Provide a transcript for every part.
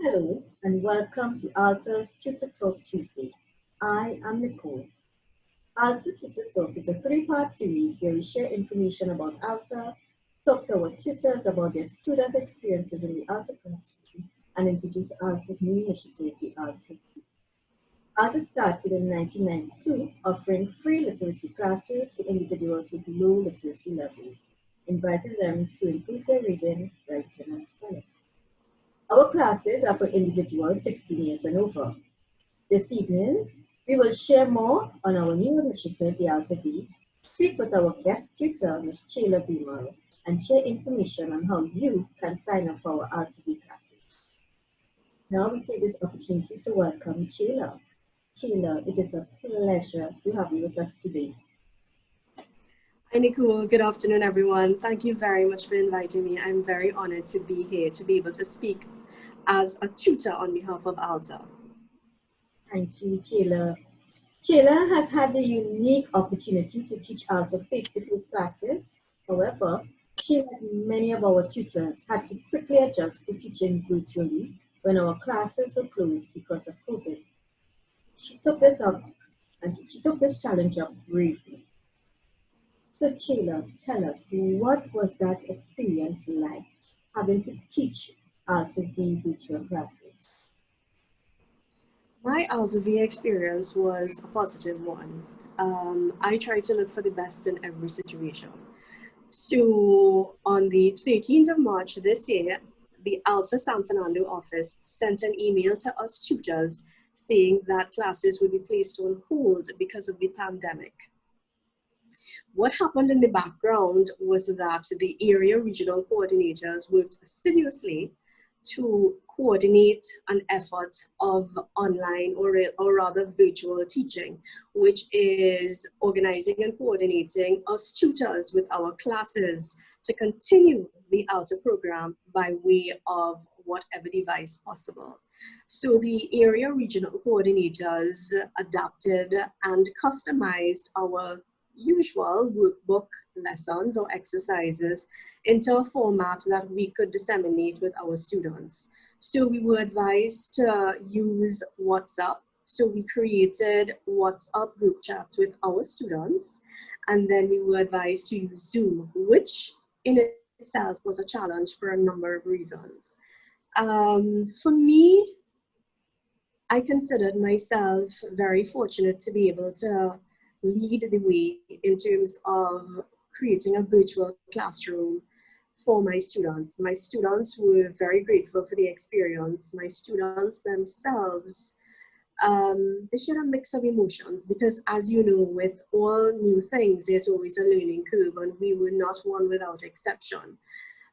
Hello and welcome to ALTA's Tutor Talk Tuesday. I am Nicole. ALTA Tutor Talk is a three-part series where we share information about ALTA, talk to our tutors about their student experiences in the ALTA classroom, and introduce ALTA's new initiative, the ALTA-V. ALTA started in 1992, offering free literacy classes to individuals with low literacy levels, inviting them to improve their reading, writing, and spelling. Our classes are for individuals 16 years and over. This evening, we will share more on our new initiative, the ALTA-V, speak with our guest tutor, Ms. Chela Bhimull, and share information on how you can sign up for our ALTA-V classes. Now we take this opportunity to welcome Chela. Chela, it is a pleasure to have you with us today. Hi, Nicole. Good afternoon, everyone. Thank you very much for inviting me. I'm very honored to be here, to be able to speak as a tutor on behalf of ALTA. Thank you, Chela. Chela has had the unique opportunity to teach ALTA face-to-face classes. However, she, like many of our tutors, had to quickly adjust to teaching virtually when our classes were closed because of COVID. She took this up and she took this challenge up bravely. So Chela, tell us, what was that experience like, having to teach ALTA-V virtual classes? My ALTA-V experience was a positive one. I try to look for the best in every situation. So on the 13th of March this year, the ALTA San Fernando office sent an email to us tutors saying that classes would be placed on hold because of the pandemic. What happened in the background was that the area regional coordinators worked assiduously to coordinate an effort of online or rather virtual teaching, which is organizing and coordinating us tutors with our classes to continue the ALTA program by way of whatever device possible. So the area regional coordinators adapted and customized our usual workbook lessons or exercises into a format that we could disseminate with our students. So we were advised to use WhatsApp. So we created WhatsApp group chats with our students, and then we were advised to use Zoom, which in itself was a challenge for a number of reasons. For me, I considered myself very fortunate to be able to lead the way in terms of creating a virtual classroom for my students. My students were very grateful for the experience. My students themselves, they shared a mix of emotions because, as you know, with all new things, there's always a learning curve, and we were not one without exception.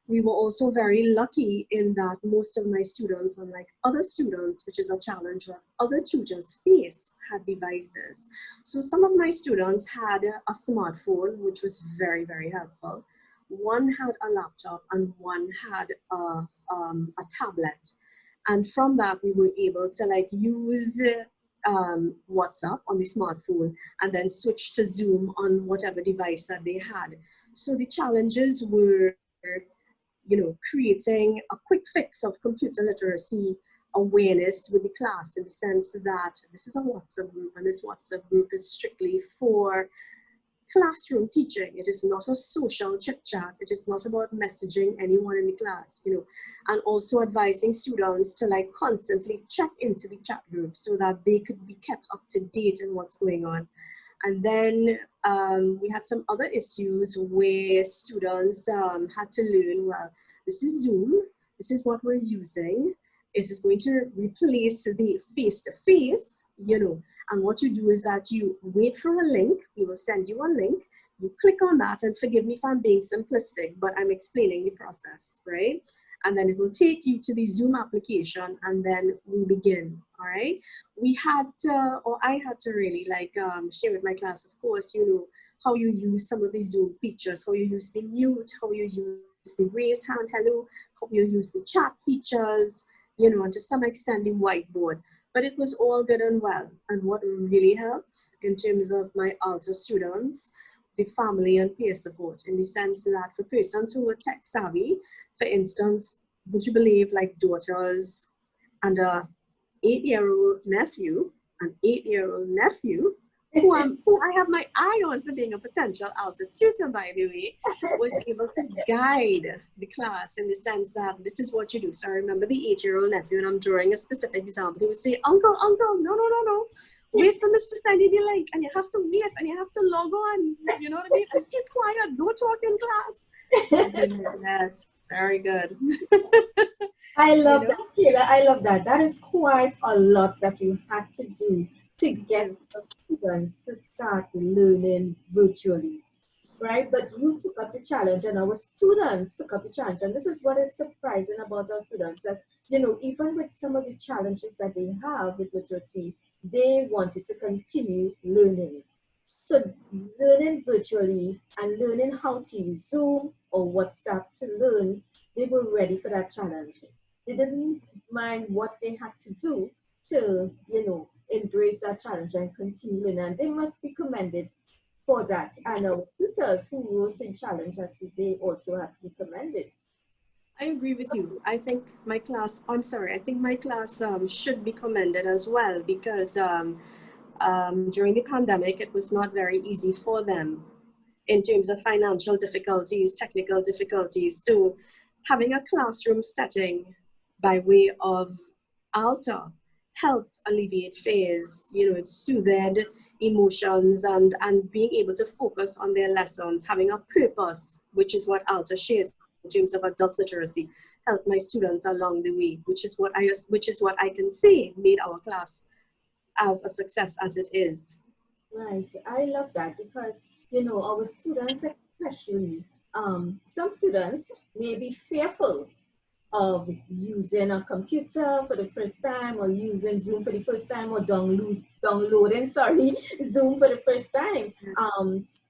We were also very lucky in that most of my students, unlike other students, which is a challenge that other tutors face, had devices. So some of my students had a smartphone, which was very, very helpful. One had a laptop and one had a tablet. And from that, we were able to use WhatsApp on the smartphone and then switch to Zoom on whatever device that they had. So the challenges were, creating a quick fix of computer literacy awareness with the class, in the sense that this is a WhatsApp group, and this WhatsApp group is strictly for classroom teaching. It is not a social chit chat. It is not about messaging anyone in the class, and also advising students to constantly check into the chat group so that they could be kept up to date on what's going on. And then we had some other issues where students had to learn, well, this is Zoom, this is what we're using. Is this going to replace the face-to-face, and what you do is that you wait for a link. We will send you a link. You click on that, and forgive me if I'm being simplistic, but I'm explaining the process, right? And then it will take you to the Zoom application, and then we begin, all right? We had to, or I had to really share with my class, of course, how you use some of the Zoom features, how you use the mute, how you use the raise hand, hello, how you use the chat features, and to some extent the whiteboard. But it was all good and well. And what really helped in terms of my ALTA students, the family and peer support, in the sense that for persons who were tech savvy, for instance, would you believe daughters and a 8-year-old nephew, an 8-year-old nephew, who I have my eye on for being a potential ALTA tutor, by the way, was able to guide the class in the sense that this is what you do. So I remember the 8-year-old nephew, and I'm drawing a specific example. He would say, Uncle, no. Wait for Mr. Sandy the link, and you have to wait, and you have to log on. You know what I mean? And keep quiet, don't talk in class. Yes, very good. I love You know? that, Kayla. I love that. That is quite a lot that you had to do to get the students to start learning virtually, right? But you took up the challenge, and our students took up the challenge. And this is what is surprising about our students, that, you know, even with some of the challenges that they have with literacy, they wanted to continue learning. So learning virtually and learning how to use Zoom or WhatsApp to learn, they were ready for that challenge. They didn't mind what they had to do to, you know, embrace that challenge and continue learning. And they must be commended for that. And our tutors who rose to the challenge, they also have to be commended. I agree with you. I think my class, I'm sorry, I think my class should be commended as well, because during the pandemic, it was not very easy for them in terms of financial difficulties, technical difficulties. So having a classroom setting by way of ALTA helped alleviate fears. You know, it soothed emotions, and being able to focus on their lessons, having a purpose, which is what ALTA shares in terms of adult literacy, helped my students along the way, which is what I can say made our class as a success as it is. Right. I love that because, you know, our students, especially, some students may be fearful of using a computer for the first time, or using Zoom for the first time, or downloading, sorry, Zoom for the first time,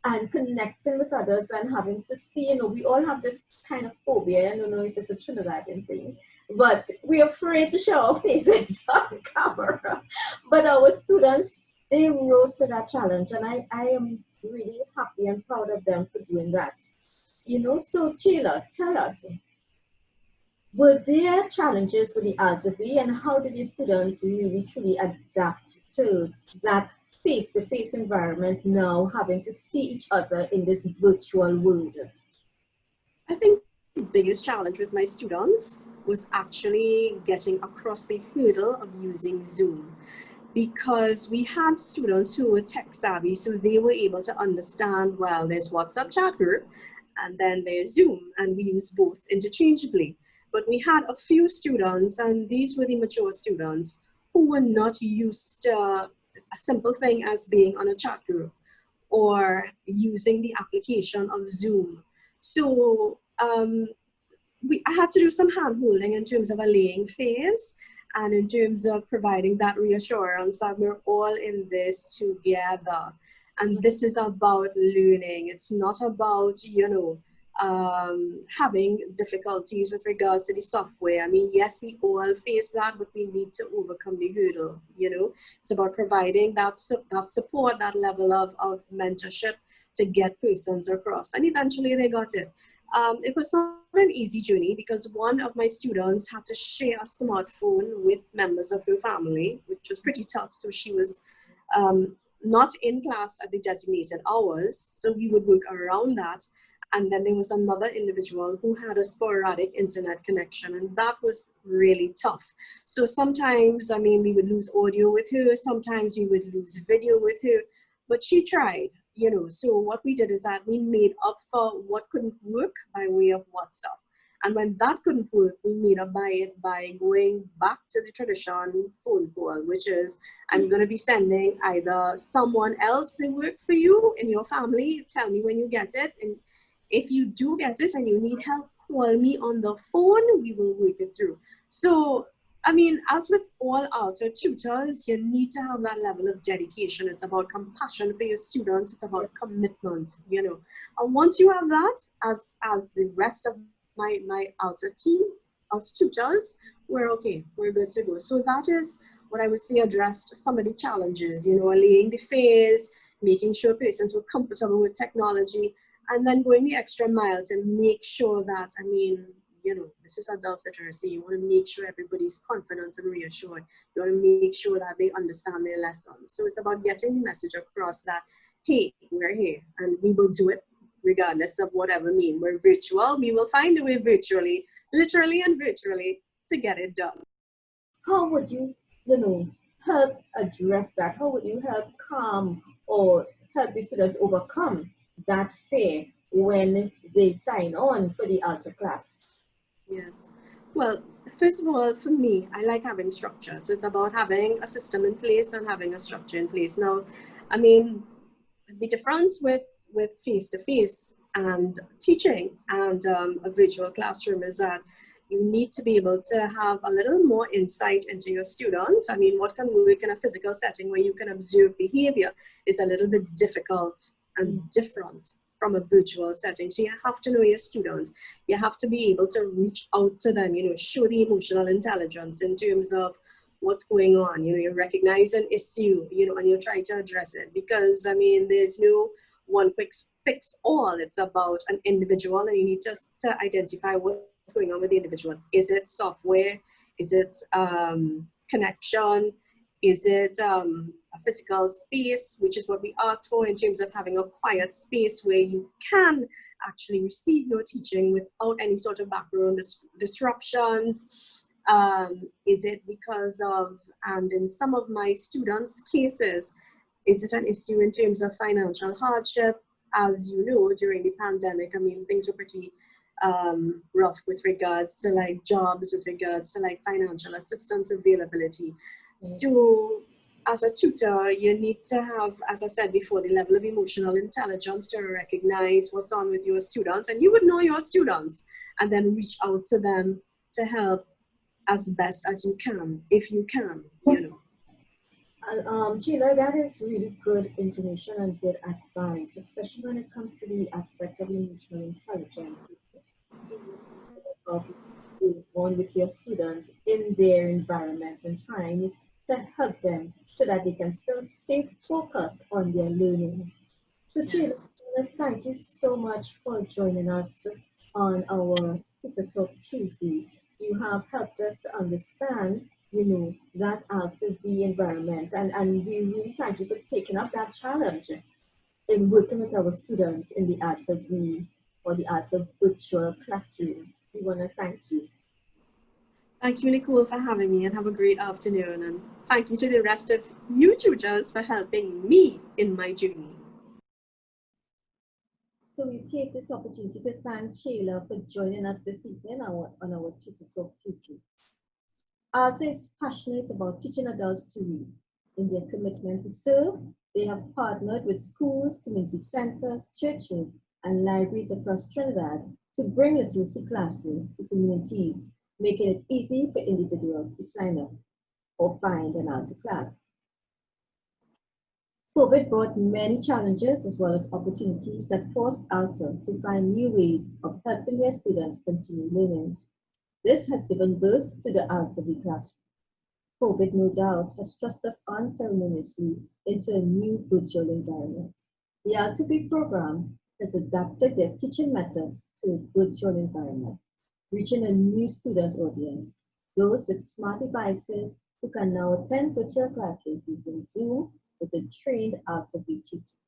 and connecting with others and having to see, you know, we all have this kind of phobia. I don't know if it's a Trinidadian thing, but we're afraid to show our faces on camera. But our students, they rose to that challenge, and I am really happy and proud of them for doing that. You know, so Chela, tell us, were there challenges with the ALTA-V, and how did your students really truly adapt to that face-to-face environment now, having to see each other in this virtual world? I think the biggest challenge with my students was actually getting across the hurdle of using Zoom, because we had students who were tech savvy, so they were able to understand, well, there's WhatsApp chat group and then there's Zoom, and we use both interchangeably. But we had a few students, and these were the mature students, who were not used to a simple thing as being on a chat group or using the application of Zoom. So I had to do some hand holding in terms of allaying fears, and in terms of providing that reassurance that we're all in this together. And this is about learning. It's not about, you know, having difficulties with regards to the software. I mean, yes, we all face that, but we need to overcome the hurdle, you know. It's about providing that support, that level of mentorship to get persons across. And eventually they got it. It was not an easy journey, because one of my students had to share a smartphone with members of her family, which was pretty tough. So she was not in class at the designated hours, so we would work around that. And then there was another individual who had a sporadic internet connection, and that was really tough. So sometimes, I mean, we would lose audio with her, sometimes we would lose video with her, but she tried. You know, so what we did is that we made up for what couldn't work by way of WhatsApp. And when that couldn't work, we made up by it by going back to the tradition phone call, which is, I'm going to be sending either someone else to work for you in your family, tell me when you get it. And if you do get it and you need help, call me on the phone, we will work it through. So I mean, as with all ALTA tutors, you need to have that level of dedication. It's about compassion for your students. It's about commitment, you know. And once you have that, as the rest of my ALTA team, as tutors, we're okay. We're good to go. So that is what I would say addressed some of the challenges, you know, allaying the fears, making sure persons were comfortable with technology, and then going the extra mile to make sure that, I mean, this is adult literacy. You want to make sure everybody's confident and reassured. You want to make sure that they understand their lessons. So it's about getting the message across that, hey, we're here and we will do it regardless of whatever mean. We're virtual. We will find a way virtually, literally and virtually, to get it done. How would you, help address that? How would you help calm or help the students overcome that fear when they sign on for the ALTA class? Yes. Well, first of all, for me, I like having structure. So it's about having a system in place and having a structure in place. Now, I mean, the difference with face-to-face and teaching and a virtual classroom is that you need to be able to have a little more insight into your students. I mean, what can work in a physical setting where you can observe behavior is a little bit difficult and different from a virtual setting. So you have to know your students. You have to be able to reach out to them, show the emotional intelligence in terms of what's going on. You recognize an issue, and you try to address it. Because, I mean, there's no one quick fix all. It's about an individual, and you need just to identify what's going on with the individual. Is it software? Is it connection? Is it a physical space, which is what we ask for in terms of having a quiet space where you can actually receive your teaching without any sort of background disruptions? Is it because of, and in some of my students' cases, is it an issue in terms of financial hardship? As you know, during the pandemic, I mean, things were pretty rough with regards to like jobs, with regards to like financial assistance availability. So as a tutor, you need to have, as I said before, the level of emotional intelligence to recognize what's on with your students. And you would know your students and then reach out to them to help as best as you can, if you can, Chela, that is really good information and good advice, especially when it comes to the aspect of emotional intelligence. Of going on with your students in their environment and trying to help them so that they can still stay focused on their learning. So, Chela, Yes. thank you so much for joining us on our Tutor Talk Tuesday. You have helped us to understand, that ALTA-V environment, and we really thank you for taking up that challenge in working with our students in the ALTA-V or the ALTA virtual classroom. We want to thank you. Thank you, Nicole, for having me, and have a great afternoon. And thank you to the rest of you tutors for helping me in my journey. So we take this opportunity to thank Chela for joining us this evening on our Tutor Talk Tuesday. ALTA is passionate about teaching adults to read. In their commitment to serve, they have partnered with schools, community centers, churches, and libraries across Trinidad to bring literacy classes to communities, making it easy for individuals to sign up or find an ALTA class. COVID brought many challenges as well as opportunities that forced ALTA to find new ways of helping their students continue learning. This has given birth to the ALTA-V classroom. COVID, no doubt, has thrust us unceremoniously into a new virtual environment. The ALTA-V program has adapted their teaching methods to a virtual environment, reaching a new student audience, those with smart devices who can now attend virtual classes using Zoom with a trained ALTA-V tutor.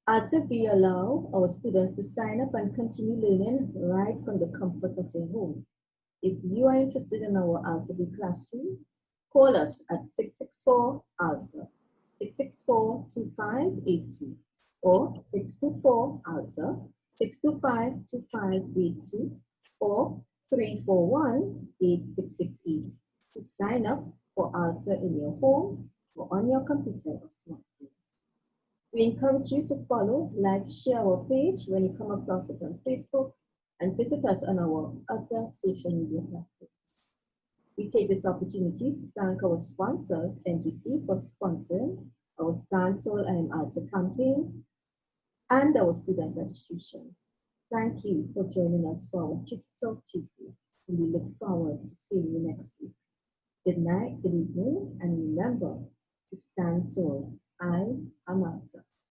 ALTA-V allow our students to sign up and continue learning right from the comfort of their home. If you are interested in our ALTA-V classroom, call us at 664-ALTA, 664-2582, or 624-ALTA, 625-2582, or 341-8668 to sign up for ALTA in your home or on your computer or smartphone. We encourage you to follow, like, share our page when you come across it on Facebook, and visit us on our other social media platforms. We take this opportunity to thank our sponsors, NGC, for sponsoring our Stand Tall and ALTA campaign and our student registration. Thank you for joining us for our Tutor Talk Tuesday, and we look forward to seeing you next week. Good night, good evening, and remember to stand tall. I am ALTA.